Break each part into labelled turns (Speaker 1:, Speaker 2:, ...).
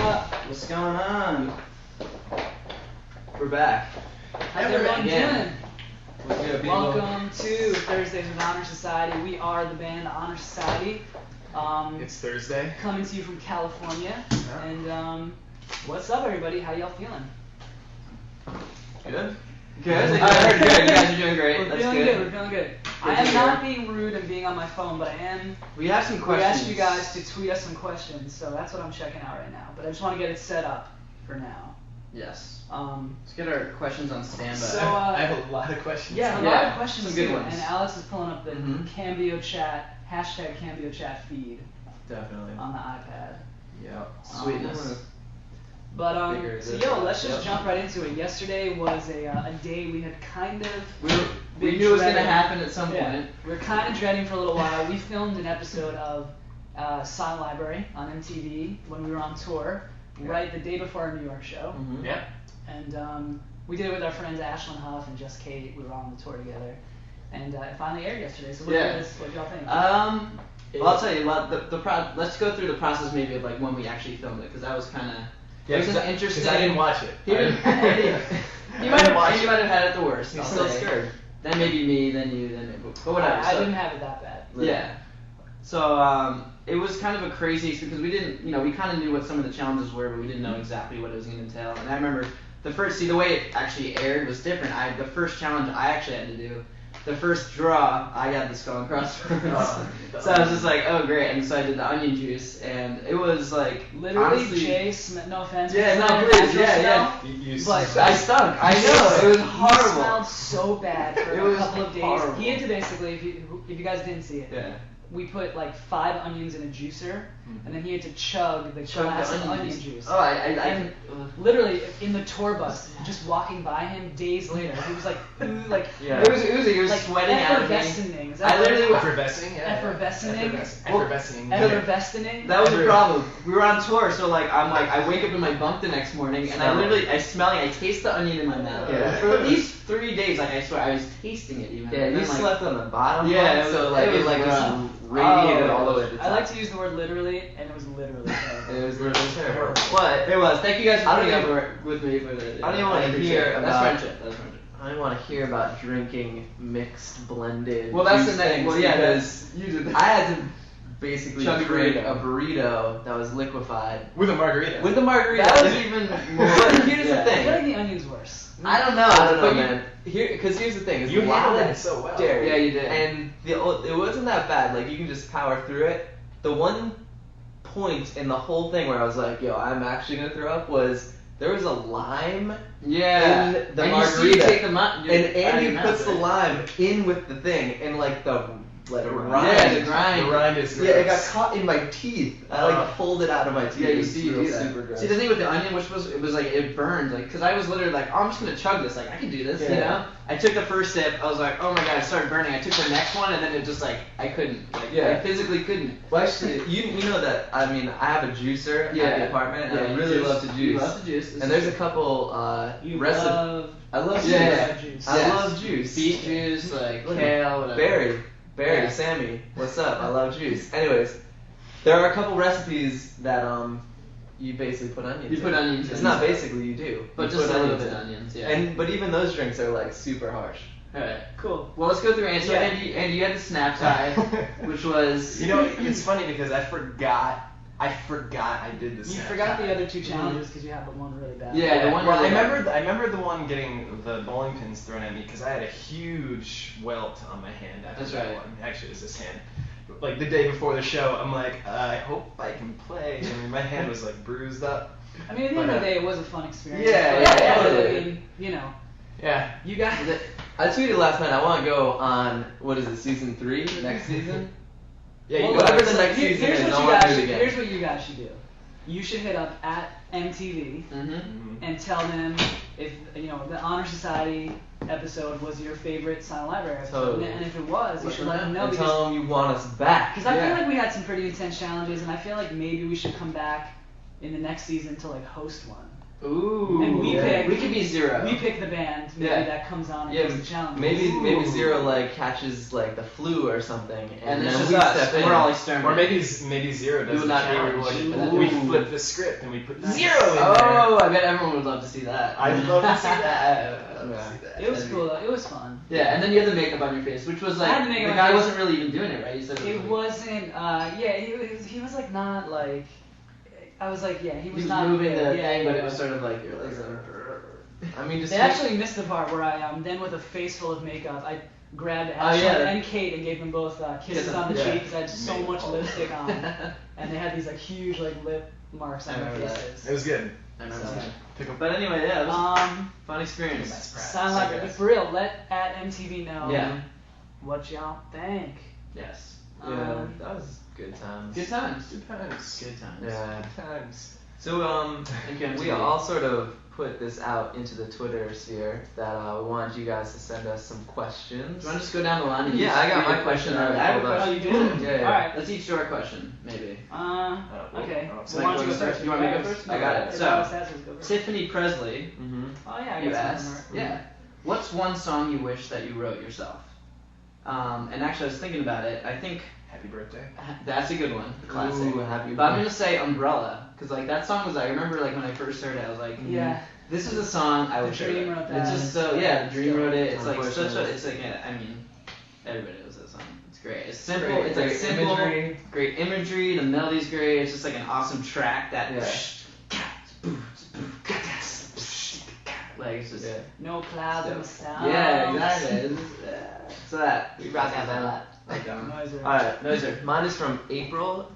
Speaker 1: up? What's going on? We're back.
Speaker 2: How's everyone doing?
Speaker 1: What's good, people?
Speaker 2: Welcome to Thursdays with Honor Society. We are the band Honor Society.
Speaker 3: It's Thursday.
Speaker 2: Coming to you from California.
Speaker 3: Yeah.
Speaker 2: And what's up, everybody? How y'all feeling?
Speaker 3: Good?
Speaker 1: Good. I heard good. You guys are doing great.
Speaker 2: We're
Speaker 1: That's
Speaker 2: feeling
Speaker 1: good.
Speaker 2: We're feeling good.
Speaker 1: Good
Speaker 2: I
Speaker 1: to
Speaker 2: am
Speaker 1: hear.
Speaker 2: not being rude and being on my phone, but I am.
Speaker 1: We have some
Speaker 2: We
Speaker 1: questions.
Speaker 2: asked you guys to tweet us some questions, so that's what I'm checking out right now. But I just want to get it set up for now.
Speaker 1: Yes.
Speaker 2: Um,
Speaker 1: Let's get our questions on standby.
Speaker 2: So,
Speaker 3: I have a lot of questions.
Speaker 2: Yeah, a
Speaker 1: Yeah,
Speaker 2: lot of questions
Speaker 1: some good
Speaker 2: too.
Speaker 1: ones.
Speaker 2: And Alex is pulling up the
Speaker 1: Mhm.
Speaker 2: Cambio chat, hashtag Cambio chat feed
Speaker 3: Definitely.
Speaker 2: on the iPad.
Speaker 3: Yep.
Speaker 1: Sweetness.
Speaker 2: But
Speaker 1: Figure
Speaker 2: so
Speaker 1: this
Speaker 2: yo,
Speaker 1: out.
Speaker 2: let's just
Speaker 1: Yep.
Speaker 2: jump right into it. Yesterday was a day we had kind of
Speaker 1: We
Speaker 2: been
Speaker 1: knew it was gonna
Speaker 2: dreading.
Speaker 1: happen at some
Speaker 2: Yeah,
Speaker 1: point.
Speaker 2: we were kind of dreading for a little while. We filmed an episode of Silent Library on MTV when we were on tour, right the day before our New York show.
Speaker 1: Mhm.
Speaker 3: Yeah.
Speaker 2: And we did it with our friends Ashlyn Huff and Just Kate. We were on the tour together, and it finally aired yesterday. So what
Speaker 1: Yeah.
Speaker 2: what y'all think?
Speaker 1: Well, I'll tell you what. Let's go through the process maybe of like when we actually filmed it, because that was kind of.
Speaker 3: Yeah,
Speaker 1: it was an interesting.
Speaker 3: Because I didn't watch it.
Speaker 1: You might have had it the worst.
Speaker 3: You're
Speaker 1: I'll
Speaker 3: still
Speaker 1: say.
Speaker 3: scared.
Speaker 1: Then maybe me, then you, then me. But whatever.
Speaker 2: I
Speaker 1: so,
Speaker 2: didn't have it that bad.
Speaker 1: Yeah. So it was kind of a crazy experience because we didn't, we kind of knew what some of the challenges were, but we didn't know exactly what it was going to entail. And I remember the way it actually aired was different. The first challenge I actually had to do, the first draw, I got the skull and crossbones. So I was just like, oh great, and so I did the onion juice, and it was like
Speaker 2: Literally,
Speaker 1: honestly,
Speaker 2: Jay, no offense.
Speaker 1: Yeah,
Speaker 2: but
Speaker 1: no,
Speaker 2: it's
Speaker 1: please,
Speaker 2: natural
Speaker 1: yeah,
Speaker 2: smell,
Speaker 3: You
Speaker 2: But
Speaker 1: I stunk. I know it was
Speaker 2: It
Speaker 1: horrible.
Speaker 2: smelled so bad for
Speaker 1: It
Speaker 2: a
Speaker 1: was
Speaker 2: couple of days.
Speaker 1: horrible.
Speaker 2: He had to basically, if you guys didn't see it,
Speaker 1: Yeah.
Speaker 2: we put like 5 onions in a juicer, and then he had to chug the
Speaker 1: Chug the
Speaker 2: glass of
Speaker 1: onion
Speaker 2: onion
Speaker 1: juice.
Speaker 2: juice.
Speaker 1: Oh,
Speaker 2: And literally in the tour bus, just walking by him days later, he was like, ooh, like
Speaker 3: Yeah.
Speaker 1: It was he was
Speaker 2: like
Speaker 1: sweating out of me.
Speaker 2: effervescening. Is that
Speaker 1: I
Speaker 2: what-
Speaker 1: literally
Speaker 3: Effervescing? Yeah.
Speaker 2: Effervescening?
Speaker 3: Effervescing.
Speaker 2: effervescening?
Speaker 1: That was the problem. We were on tour, so I wake up in my bunk the next morning and I taste the onion in my mouth.
Speaker 3: Yeah.
Speaker 1: For at least 3 days, I swear, I was tasting it even.
Speaker 4: Yeah,
Speaker 1: And
Speaker 4: you
Speaker 1: then,
Speaker 4: slept on the bottom
Speaker 1: Yeah,
Speaker 4: bunk,
Speaker 1: it was-
Speaker 4: so like
Speaker 1: it was
Speaker 4: just
Speaker 1: rough.
Speaker 4: radiated
Speaker 1: Oh,
Speaker 4: all the way to the top.
Speaker 2: I like to use the word literally, and it was literally terrible.
Speaker 4: It was really terrible. But
Speaker 1: It was. Thank you guys for
Speaker 4: I don't
Speaker 1: putting
Speaker 4: even-
Speaker 1: up with me for the.
Speaker 4: I don't even wanna
Speaker 1: appreciate
Speaker 4: hear
Speaker 1: it. That's
Speaker 4: about-
Speaker 1: friendship. That's friendship.
Speaker 4: I don't want to hear about drinking mixed, blended.
Speaker 1: Well, that's
Speaker 4: juice
Speaker 1: the next.
Speaker 4: things
Speaker 1: Well, yeah,
Speaker 4: because
Speaker 1: you did that.
Speaker 4: I had to basically
Speaker 1: Chug a
Speaker 4: drink
Speaker 1: burrito.
Speaker 4: a burrito that was liquefied
Speaker 3: With a margarita.
Speaker 4: with the margarita.
Speaker 1: That was even more.
Speaker 4: But here's
Speaker 1: yeah.
Speaker 4: the
Speaker 2: I
Speaker 4: thing.
Speaker 2: feel like the onion's worse.
Speaker 4: I don't know,
Speaker 1: but you-
Speaker 4: man. Because here's the thing: is
Speaker 3: You
Speaker 4: a lot
Speaker 3: handled
Speaker 4: of
Speaker 3: it so well.
Speaker 4: dairy.
Speaker 1: Yeah, you did.
Speaker 4: And it wasn't that bad. Like you can just power through it. The one point in the whole thing where I was like, "Yo, I'm actually gonna throw up," was there was a lime
Speaker 1: Yeah.
Speaker 4: in the
Speaker 1: and
Speaker 4: margarita,
Speaker 1: you see, you take the
Speaker 4: and Andy puts the lime in with the thing, and like the rind.
Speaker 1: Yeah, the grind.
Speaker 3: The rind is
Speaker 4: Yeah, it got
Speaker 3: gross.
Speaker 4: caught in my teeth. I like pulled it out of my teeth.
Speaker 1: Yeah,
Speaker 4: It
Speaker 1: you
Speaker 4: was
Speaker 1: see,
Speaker 4: real
Speaker 1: you
Speaker 4: sad.
Speaker 1: super gross. See, the thing with the onion, it was like it burned, like, cause I was literally like, oh, I'm just gonna chug this, like, I can do this, you
Speaker 4: Yeah.
Speaker 1: know. I took the first sip, I was like, oh my god, it started burning. I took the next one, and then it just like, I couldn't, like,
Speaker 4: Yeah.
Speaker 1: I physically couldn't.
Speaker 4: Well, actually, you know that I mean I have a juicer at the apartment, and I
Speaker 1: you
Speaker 4: really
Speaker 1: juice.
Speaker 4: love to juice.
Speaker 1: You love to juice.
Speaker 4: And there's a couple
Speaker 2: You
Speaker 4: recipes.
Speaker 2: love
Speaker 4: I love juice.
Speaker 1: Yeah.
Speaker 2: juice.
Speaker 4: I
Speaker 1: Yes.
Speaker 4: love juice.
Speaker 1: beet juice, like
Speaker 4: Look,
Speaker 1: kale, whatever.
Speaker 4: Barry,
Speaker 1: Yeah.
Speaker 4: Sammy, what's up? I love juice. Anyways, there are a couple recipes that you basically put onions.
Speaker 1: You put
Speaker 4: in.
Speaker 1: onions
Speaker 4: It's
Speaker 1: in.
Speaker 4: not basically you do,
Speaker 1: But
Speaker 4: you
Speaker 1: just
Speaker 4: put
Speaker 1: a little
Speaker 4: onions
Speaker 1: bit
Speaker 4: in.
Speaker 1: of onions, yeah.
Speaker 4: But even those drinks are like super harsh.
Speaker 1: Alright.
Speaker 2: Cool.
Speaker 1: Well, let's go through answer.
Speaker 2: Yeah.
Speaker 1: And you had the snap tie, which was.
Speaker 3: You know, it's funny because I forgot I did the
Speaker 2: You
Speaker 3: Snapchat.
Speaker 2: forgot the other 2 challenges because you had the one really bad.
Speaker 1: Yeah, the one
Speaker 3: Well,
Speaker 1: really
Speaker 3: I remember the one getting the bowling pins thrown at me because I had a huge welt on my hand after
Speaker 1: That's
Speaker 3: that
Speaker 1: right.
Speaker 3: one. Actually, it was this hand. Like the day before the show, I'm like, I hope I can play. I mean, my hand was like bruised up.
Speaker 2: I mean, at the end of the day, it was a fun experience.
Speaker 4: Yeah,
Speaker 2: But,
Speaker 4: yeah,
Speaker 2: I
Speaker 4: totally.
Speaker 2: mean, you know,
Speaker 3: Yeah.
Speaker 2: you guys.
Speaker 4: I tweeted last night. I want to go on what is it, season 3 next season?
Speaker 3: Yeah,
Speaker 2: Well,
Speaker 3: you
Speaker 4: whatever
Speaker 3: got
Speaker 4: the next
Speaker 2: Here-
Speaker 4: season
Speaker 2: here's
Speaker 4: is,
Speaker 2: what
Speaker 4: I
Speaker 2: you
Speaker 4: want to
Speaker 2: guys
Speaker 4: do it
Speaker 2: should-
Speaker 4: again.
Speaker 2: Here's what you guys should do. You should hit up at MTV
Speaker 1: Mm-hmm.
Speaker 2: and tell them if the Honor Society episode was your favorite Silent Library episode,
Speaker 4: Totally.
Speaker 2: and if it was, you
Speaker 1: Let
Speaker 2: should
Speaker 1: them
Speaker 2: let them know
Speaker 4: And
Speaker 2: because
Speaker 4: tell them you want us back.
Speaker 2: I feel
Speaker 1: Yeah.
Speaker 2: like we had some pretty intense challenges, and I feel like maybe we should come back in the next season to like host one.
Speaker 1: Ooh.
Speaker 2: And we pick-
Speaker 1: We could be Zero.
Speaker 2: We pick the band. Maybe
Speaker 1: Yeah.
Speaker 2: that comes on and
Speaker 4: Yeah,
Speaker 2: does the challenge.
Speaker 4: maybe
Speaker 3: Ooh.
Speaker 4: Zero like catches like the flu or something,
Speaker 1: And
Speaker 4: then
Speaker 1: it's just
Speaker 4: we
Speaker 1: us.
Speaker 4: step
Speaker 1: And
Speaker 4: in.
Speaker 1: we're all exterminated.
Speaker 3: Or maybe Zero
Speaker 1: We
Speaker 3: does
Speaker 1: will
Speaker 3: the
Speaker 1: not be
Speaker 3: challenge,
Speaker 1: rewarded for
Speaker 3: and
Speaker 1: that.
Speaker 3: we
Speaker 1: Ooh.
Speaker 3: flip the script and we put
Speaker 2: Nice.
Speaker 3: Zero in there.
Speaker 1: Oh, I bet everyone would love to see that.
Speaker 3: I'd love to see that.
Speaker 2: It was cool though. It was fun.
Speaker 1: Yeah, and then you had the makeup on your face, which was
Speaker 2: I
Speaker 1: like
Speaker 2: had the
Speaker 1: the
Speaker 2: makeup on
Speaker 1: guy
Speaker 2: my face.
Speaker 1: wasn't really even doing it, right? You said
Speaker 2: It wasn't. Yeah, he was like not like. I was like, yeah, he
Speaker 1: he
Speaker 2: was
Speaker 1: was
Speaker 2: not
Speaker 1: moving
Speaker 2: there.
Speaker 1: the
Speaker 2: Yeah,
Speaker 1: thing, but
Speaker 2: yeah.
Speaker 1: it was sort of like you're like.
Speaker 4: I mean, just
Speaker 2: They actually missed the part where I then with a face full of makeup, I grabbed Ashley
Speaker 1: yeah.
Speaker 2: and Kate and gave them both kisses
Speaker 1: Kisses,
Speaker 2: on the
Speaker 1: yeah.
Speaker 2: cheek because I had so
Speaker 3: Made
Speaker 2: much
Speaker 3: all
Speaker 2: lipstick on, and they had these like huge like lip marks
Speaker 1: I
Speaker 2: on their
Speaker 1: remember that.
Speaker 2: faces.
Speaker 3: It was good.
Speaker 1: I remember
Speaker 2: So-
Speaker 1: that.
Speaker 3: Pick up.
Speaker 1: But anyway, yeah, it was a fun experience.
Speaker 3: Best practice,
Speaker 2: Sound
Speaker 3: I
Speaker 2: like it,
Speaker 3: guess.
Speaker 2: but for real, let at MTV know
Speaker 1: Yeah.
Speaker 2: what y'all think.
Speaker 1: Yes.
Speaker 4: Yeah, that was good times.
Speaker 1: Good times.
Speaker 3: Good times.
Speaker 1: Good times.
Speaker 4: Yeah.
Speaker 3: Good times.
Speaker 4: So
Speaker 1: Thank you,
Speaker 4: we
Speaker 1: MTV.
Speaker 4: all sort of put this out into the Twitter sphere that we wanted you guys to send us some questions.
Speaker 1: Do you want to just go down the line? And
Speaker 4: Yeah,
Speaker 1: just
Speaker 4: I got
Speaker 1: read
Speaker 4: my
Speaker 1: a question.
Speaker 4: question already
Speaker 1: I have a
Speaker 4: pulled up.
Speaker 1: question.
Speaker 2: Oh, you do?
Speaker 4: Yeah, yeah.
Speaker 2: Alright.
Speaker 1: Let's each do our question, maybe.
Speaker 2: Okay.
Speaker 3: oh,
Speaker 2: So why don't you go first?
Speaker 1: You want me to go first? I got it.
Speaker 2: Yeah,
Speaker 1: So,
Speaker 2: let's ask us to go first.
Speaker 1: Tiffany Presley,
Speaker 4: Mm-hmm.
Speaker 2: Oh yeah, I
Speaker 1: you
Speaker 2: got
Speaker 1: asked.
Speaker 2: some
Speaker 1: Yeah. What's one song you wish that you wrote yourself? And actually, I was thinking about it. I think
Speaker 3: Happy birthday.
Speaker 1: that's a good one, classic.
Speaker 4: Ooh, happy
Speaker 1: But I'm gonna say Umbrella, cause like that song was. I remember like when I first heard it, I was like,
Speaker 2: Yeah.
Speaker 1: this is a song I
Speaker 2: The
Speaker 1: wish I
Speaker 2: Dream
Speaker 1: wrote.
Speaker 2: wrote that.
Speaker 1: It's just so yeah. The Dream wrote it. It's like such a.
Speaker 4: Unfortunately.
Speaker 1: It's like I mean, everybody knows that song. It's great. It's simple.
Speaker 4: Great-
Speaker 1: it's like
Speaker 4: great
Speaker 1: simple.
Speaker 4: imagery.
Speaker 1: Great imagery. The melody's great. It's just like an awesome track that.
Speaker 4: Yeah.
Speaker 1: Like it's just.
Speaker 4: Yeah.
Speaker 2: No clouds in the sound.
Speaker 1: Yeah, exactly. It's just, so that we rock out that.
Speaker 2: Noiser.
Speaker 4: Alright,
Speaker 1: Noiser.
Speaker 4: mine is from April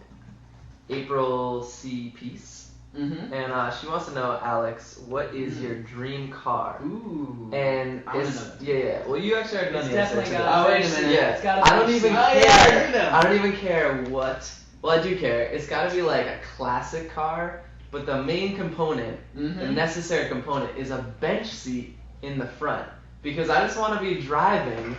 Speaker 4: C. Peace.
Speaker 1: Mm-hmm.
Speaker 4: And she wants to know, Alex, what is your dream car?
Speaker 1: Ooh.
Speaker 4: And
Speaker 1: I wanna
Speaker 4: it's
Speaker 1: know that.
Speaker 4: yeah. Well, you actually already know
Speaker 2: It's
Speaker 4: the answer
Speaker 2: definitely
Speaker 4: to
Speaker 2: got.
Speaker 1: Oh, wait a minute.
Speaker 4: Yeah.
Speaker 2: It's gotta
Speaker 4: I don't
Speaker 2: be
Speaker 4: even
Speaker 1: Oh,
Speaker 4: care.
Speaker 1: yeah, I know.
Speaker 4: I don't even care what. Well, I do care. It's got to be like a classic car, but the main component, the
Speaker 1: Mhm.
Speaker 4: necessary component, is a bench seat in the front because I just want to be driving.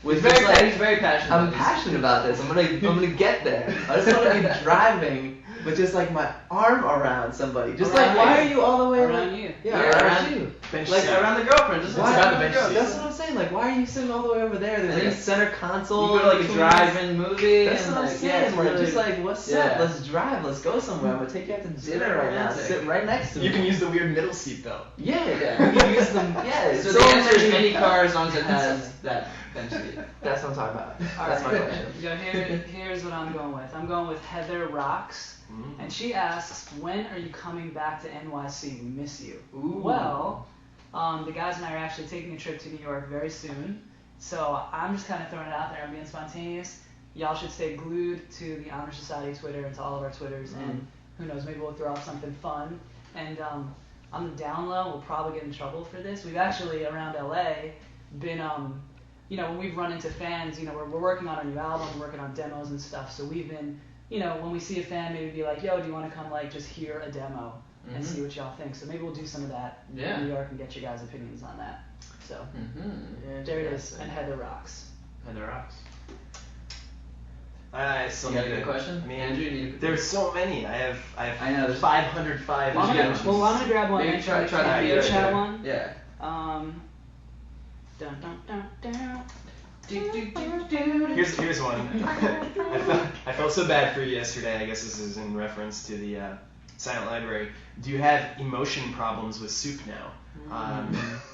Speaker 1: He's
Speaker 4: With just, like,
Speaker 1: he's very passionate.
Speaker 4: I'm
Speaker 1: about this.
Speaker 4: passionate about this. I'm gonna get there. I just want to be driving with just like my arm around somebody. Just
Speaker 1: Around
Speaker 4: like, why
Speaker 1: you.
Speaker 4: are you all the way
Speaker 2: Around
Speaker 4: like,
Speaker 2: you.
Speaker 4: Yeah,
Speaker 1: Yeah,
Speaker 4: around you.
Speaker 3: Bench
Speaker 1: Like
Speaker 3: seat.
Speaker 1: around the girlfriend. Just
Speaker 4: Why
Speaker 3: about
Speaker 1: around
Speaker 3: the bench seat.
Speaker 4: That's what I'm saying. Like, why are you sitting all the way over there? There's like
Speaker 1: And
Speaker 4: a center
Speaker 1: You
Speaker 4: console.
Speaker 1: go to like a
Speaker 4: between
Speaker 1: drive-in movie.
Speaker 4: That's
Speaker 1: and
Speaker 4: what I'm
Speaker 1: like,
Speaker 4: saying.
Speaker 1: yeah, it's
Speaker 4: We're
Speaker 1: really,
Speaker 4: just like, what's
Speaker 1: yeah.
Speaker 4: up? Let's drive. Let's go somewhere. I'm gonna take you out to dinner right now.
Speaker 1: romantic.
Speaker 4: Sit right next to me.
Speaker 3: You can use the weird middle seat though.
Speaker 4: Yeah,
Speaker 1: Yeah.
Speaker 4: you can use them. Yeah. it's
Speaker 1: So the answer is
Speaker 4: many-
Speaker 1: any car as long as it has that bench seat.
Speaker 4: That's what I'm talking about.
Speaker 2: All
Speaker 4: That's my
Speaker 2: right.
Speaker 4: question.
Speaker 2: Yo, here's what I'm going with. I'm going with Heather Rocks,
Speaker 3: Mm.
Speaker 2: and she asks, when are you coming back to NYC? We miss you.
Speaker 1: Ooh.
Speaker 2: Well, the guys and I are actually taking a trip to New York very soon, so I'm just kind of throwing it out there. I'm being spontaneous. Y'all should stay glued to the Honor Society Twitter and to all of our Twitters, and who knows, maybe we'll throw out something fun. And on the down low, we'll probably get in trouble for this. We've actually, around LA, been, you know, when we've run into fans, you know, we're working on a new album, we're working on demos and stuff, so we've been, you know, when we see a fan, maybe be like, yo, do you want to come, like, just hear a demo and
Speaker 1: Mhm.
Speaker 2: see what y'all think? So maybe we'll do some of that
Speaker 1: Yeah.
Speaker 2: in New York and get your guys' opinions on that. So,
Speaker 1: Mm-hmm.
Speaker 2: there it is, and Heather Rocks.
Speaker 1: Heather Rocks.
Speaker 3: I still
Speaker 1: You got
Speaker 3: need
Speaker 1: a good
Speaker 3: it.
Speaker 1: question?
Speaker 3: I mean,
Speaker 1: Andrew, you need a-
Speaker 3: there's so many. I
Speaker 1: I know, there's-
Speaker 3: 505
Speaker 2: Well, I'm
Speaker 3: questions.
Speaker 2: gonna grab one
Speaker 1: Maybe
Speaker 2: and
Speaker 1: try
Speaker 2: the
Speaker 1: the
Speaker 2: Cambio
Speaker 1: right
Speaker 2: chat
Speaker 1: there.
Speaker 2: one.
Speaker 1: Yeah.
Speaker 2: Dun, dun, dun, dun.
Speaker 3: Here's one. I felt so bad for you yesterday. I guess this is in reference to the silent library. Do you have emotion problems with soup now?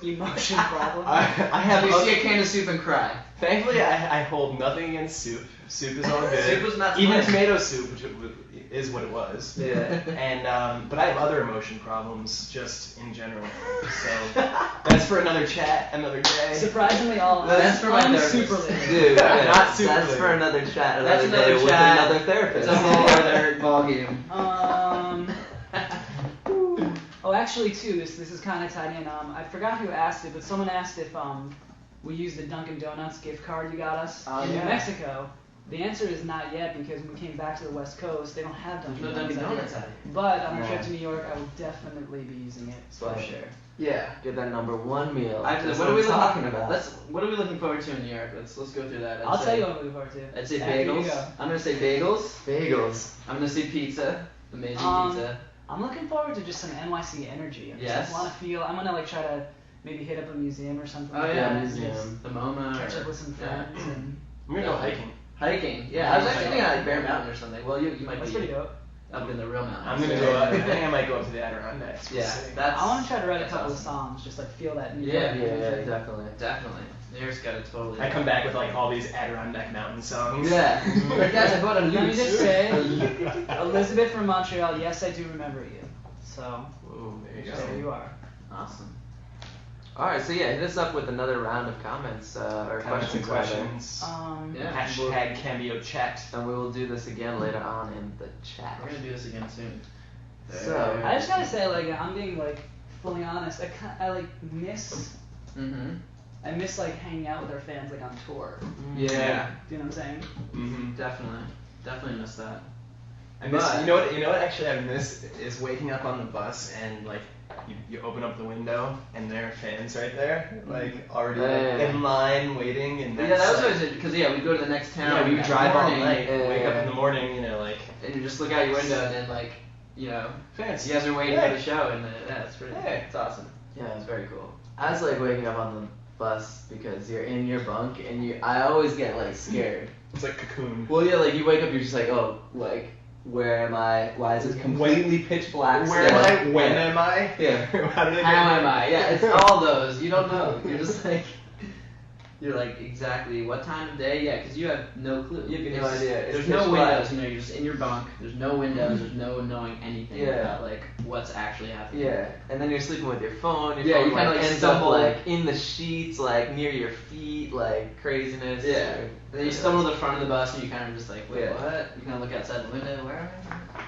Speaker 2: Emotion problem.
Speaker 3: I have.
Speaker 1: You see a can of soup and cry.
Speaker 3: Thankfully, I hold nothing against soup. Soup is all good.
Speaker 1: Soup was not
Speaker 3: even
Speaker 1: spicy.
Speaker 3: tomato soup, which is what it was.
Speaker 4: Yeah.
Speaker 3: And but I have other emotion problems just in general. So that's for another chat, another day.
Speaker 2: Surprisingly, all
Speaker 1: That's for my
Speaker 2: super
Speaker 1: therapist.
Speaker 4: Dude, yeah,
Speaker 3: Not super
Speaker 4: that's
Speaker 3: later.
Speaker 4: for another chat
Speaker 1: That's
Speaker 4: another day
Speaker 1: another
Speaker 4: with
Speaker 1: chat.
Speaker 4: another therapist.
Speaker 1: It's a whole other ballgame.
Speaker 2: Oh, actually, too, this is kind of tied in. I forgot who asked it, but someone asked if we used the Dunkin' Donuts gift card you got us in New
Speaker 1: Yeah.
Speaker 2: Mexico. The answer is not yet because when we came back to the West Coast, they don't have Dunkin'
Speaker 1: No
Speaker 2: Donuts.
Speaker 1: Dunkin'
Speaker 2: out here.
Speaker 1: Donuts out here.
Speaker 2: But on the trip
Speaker 4: Yeah.
Speaker 2: to New York, I will definitely be using it for
Speaker 4: Right.
Speaker 2: sure.
Speaker 1: Yeah.
Speaker 4: Get that number one meal.
Speaker 1: What
Speaker 4: That's
Speaker 1: are we
Speaker 4: I'm talking about?
Speaker 1: What are we looking forward to in New York? Let's go through that.
Speaker 2: I'll tell you what I'm looking forward to.
Speaker 1: I'd say
Speaker 2: After you
Speaker 1: bagels.
Speaker 2: go.
Speaker 1: I'm gonna say bagels.
Speaker 4: Bagels.
Speaker 1: I'm gonna say pizza. Amazing
Speaker 2: Um,
Speaker 1: pizza.
Speaker 2: I'm looking forward to just some NYC energy. I
Speaker 1: Yes.
Speaker 2: just want to feel. I'm gonna like try to maybe hit up a museum or something.
Speaker 1: Oh
Speaker 2: like
Speaker 1: yeah,
Speaker 2: that.
Speaker 4: museum.
Speaker 1: The MoMA.
Speaker 2: Catch
Speaker 1: or-
Speaker 2: up with some
Speaker 1: yeah.
Speaker 2: friends and
Speaker 3: I'm gonna go hiking.
Speaker 1: Hiking. Yeah, I was actually thinking like Bear Mountain or something. Well, you might
Speaker 2: that's
Speaker 1: be
Speaker 2: pretty dope.
Speaker 1: up in the real mountains.
Speaker 3: I'm gonna go up. I think I might go up to the Adirondacks. We'll
Speaker 1: Yeah,
Speaker 3: see.
Speaker 1: that's.
Speaker 2: I want to try to write a
Speaker 1: that's
Speaker 2: couple of
Speaker 1: awesome.
Speaker 2: songs, just like feel that. New
Speaker 1: Yeah,
Speaker 2: energy.
Speaker 4: Definitely.
Speaker 1: Definitely. There's got to totally.
Speaker 3: I come back with like all these Adirondack mountain songs.
Speaker 1: Yeah. Like, guys, I bought a
Speaker 2: Let me
Speaker 1: loose.
Speaker 2: just say, Elizabeth from Montreal, yes, I do remember you. So
Speaker 3: Ooh, there you go.
Speaker 2: there you are.
Speaker 1: Awesome.
Speaker 4: All right, so yeah, hit us up with another round of comments or
Speaker 3: Comments and
Speaker 4: questions.
Speaker 3: questions.
Speaker 1: Yeah.
Speaker 3: Hashtag Cambio chat.
Speaker 4: And we will do this again later on in the chat.
Speaker 1: We're gonna do this again soon.
Speaker 4: So-
Speaker 2: I just gotta say, like, I'm being like fully honest. I like miss.
Speaker 1: Mm-hmm.
Speaker 2: I miss like hanging out with our fans like on tour.
Speaker 1: Yeah.
Speaker 2: Do you know what I'm saying?
Speaker 3: Mm-hmm.
Speaker 1: Definitely miss that.
Speaker 3: I miss.
Speaker 1: But-
Speaker 3: You know what? Actually, I miss is waking up on the bus and like you open up the window and there are fans right there, like already
Speaker 4: Yeah.
Speaker 3: in line waiting. And
Speaker 1: Yeah,
Speaker 3: that's,
Speaker 1: that was
Speaker 3: like,
Speaker 1: always because we'd go to the next town.
Speaker 3: Yeah, we would
Speaker 1: that
Speaker 3: drive all
Speaker 1: morning,
Speaker 3: night,
Speaker 4: Yeah.
Speaker 3: wake up in the morning, you know, like
Speaker 1: and you just look out your window and then like
Speaker 3: fans.
Speaker 1: you guys are waiting
Speaker 3: Yeah.
Speaker 1: for the show and yeah, it's pretty.
Speaker 3: Hey.
Speaker 1: It's awesome.
Speaker 4: Yeah,
Speaker 1: It's very cool.
Speaker 4: I was like waking up on the bus because you're in your bunk and I always get like scared.
Speaker 3: It's like cocoon.
Speaker 4: Well, yeah, like you wake up, you're just like, oh, like where am I? Why is it completely pitch black?
Speaker 3: Where am
Speaker 4: still?
Speaker 3: I? When
Speaker 4: Yeah.
Speaker 3: am I?
Speaker 4: Yeah.
Speaker 3: How did I get
Speaker 1: How
Speaker 3: here?
Speaker 1: am I? Yeah, it's all those. You don't know. You're just like. You're like exactly what time of day? Yeah, because you have no clue.
Speaker 4: You have no
Speaker 1: It's-
Speaker 4: idea. It's
Speaker 1: There's no
Speaker 4: pitch black.
Speaker 1: windows. You know, you're just in your bunk. There's no windows. There's no knowing anything
Speaker 4: Yeah.
Speaker 1: about like what's actually happening.
Speaker 4: Yeah, and then you're sleeping with your phone. Your
Speaker 1: Yeah,
Speaker 4: phone
Speaker 1: you kinda,
Speaker 4: like,
Speaker 1: like,
Speaker 4: ends
Speaker 1: stumble.
Speaker 4: up like in the sheets, like near your feet, like craziness.
Speaker 1: Yeah.
Speaker 4: or-
Speaker 1: And then you stumble to the front of the bus and you kind of just like, wait,
Speaker 4: Yeah.
Speaker 1: what? You kind of look outside the window. Where am I?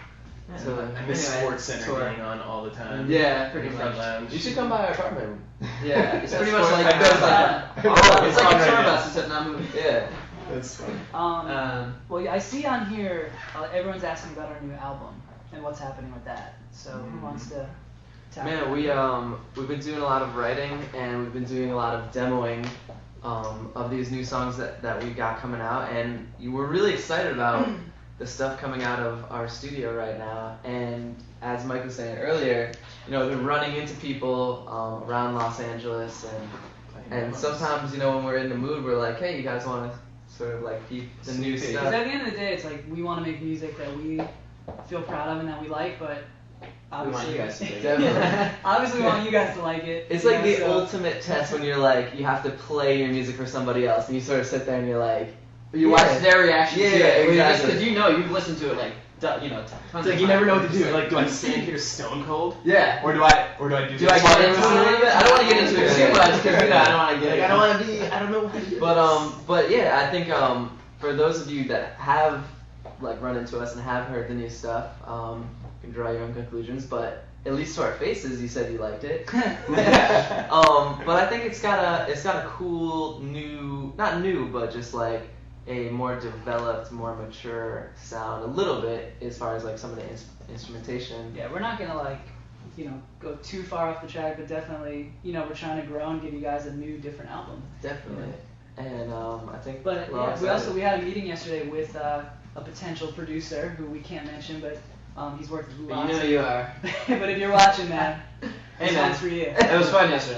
Speaker 1: Yeah.
Speaker 4: So,
Speaker 3: I miss
Speaker 1: Anyway,
Speaker 3: Sports Center
Speaker 1: tour.
Speaker 3: being on all the time.
Speaker 1: Yeah, pretty
Speaker 3: In the front
Speaker 1: much.
Speaker 3: lounge.
Speaker 4: You should come by our apartment.
Speaker 1: Yeah, it's pretty
Speaker 4: That's
Speaker 1: much
Speaker 4: what
Speaker 1: like
Speaker 4: I does
Speaker 2: that.
Speaker 1: it's
Speaker 3: It's
Speaker 1: like
Speaker 3: on
Speaker 1: a
Speaker 3: right
Speaker 1: tour
Speaker 3: now.
Speaker 1: bus except not moving.
Speaker 4: Yeah.
Speaker 3: That's fun.
Speaker 2: Well, yeah, I see on here everyone's asking about our new album and what's happening with that. So who wants to? tackle
Speaker 4: Man,
Speaker 2: that?
Speaker 4: we've been doing a lot of writing and we've been doing a lot of demoing of these new songs that we got coming out, and we're really excited about the stuff coming out of our studio right now. And as Mike was saying earlier, you know, we've been running into people around Los Angeles, and sometimes, you know, when we're in the mood, we're like, hey, you guys want to sort of like peep the new
Speaker 3: Sneak peek.
Speaker 2: Because
Speaker 4: stuff?
Speaker 2: at the end of the day, it's like we want to make music that we feel proud of and that we like, but
Speaker 1: We want
Speaker 2: obviously,
Speaker 1: you guys to dig it.
Speaker 4: Definitely.
Speaker 2: obviously, we want you guys to like it.
Speaker 4: It's
Speaker 2: you
Speaker 4: like
Speaker 2: know,
Speaker 4: the
Speaker 2: so-
Speaker 4: ultimate test when you're like, you have to play your music for somebody else, and you sort of sit there and you're like,
Speaker 1: You
Speaker 4: yeah.
Speaker 1: watch their reaction
Speaker 4: Yeah,
Speaker 1: to it.
Speaker 4: exactly.
Speaker 1: Because you know you've listened to it like tons
Speaker 3: It's
Speaker 1: of
Speaker 3: like you never know what to
Speaker 1: times.
Speaker 3: do. Like, do I stand here stone cold?
Speaker 1: Yeah.
Speaker 3: Or do I do
Speaker 1: Do
Speaker 3: this?
Speaker 1: I get into it a little bit? I don't want to get into it too
Speaker 4: Yeah.
Speaker 1: much because you know I don't want to get.
Speaker 3: Like, I don't want to be. I don't know what it is.
Speaker 4: But yeah, I think for those of you that have like run into us and have heard the new stuff, you can draw your own conclusions. But at least to our faces, you said you liked it. But I think it's got a cool new, not new, but just like a more developed, more mature sound a little bit as far as like some of the instrumentation.
Speaker 2: Yeah, we're not gonna like, go too far off the track, but definitely, we're trying to grow and give you guys a new, different album.
Speaker 4: Definitely. And I think
Speaker 2: But
Speaker 4: we're all
Speaker 2: yeah,
Speaker 4: excited.
Speaker 2: we had a meeting yesterday with a potential producer who we can't mention, but he's worked with
Speaker 1: But
Speaker 2: lots.
Speaker 1: you know you are.
Speaker 2: But if you're watching, man,
Speaker 1: Hey
Speaker 2: this
Speaker 1: man,
Speaker 2: one's for you.
Speaker 1: it was fun yesterday.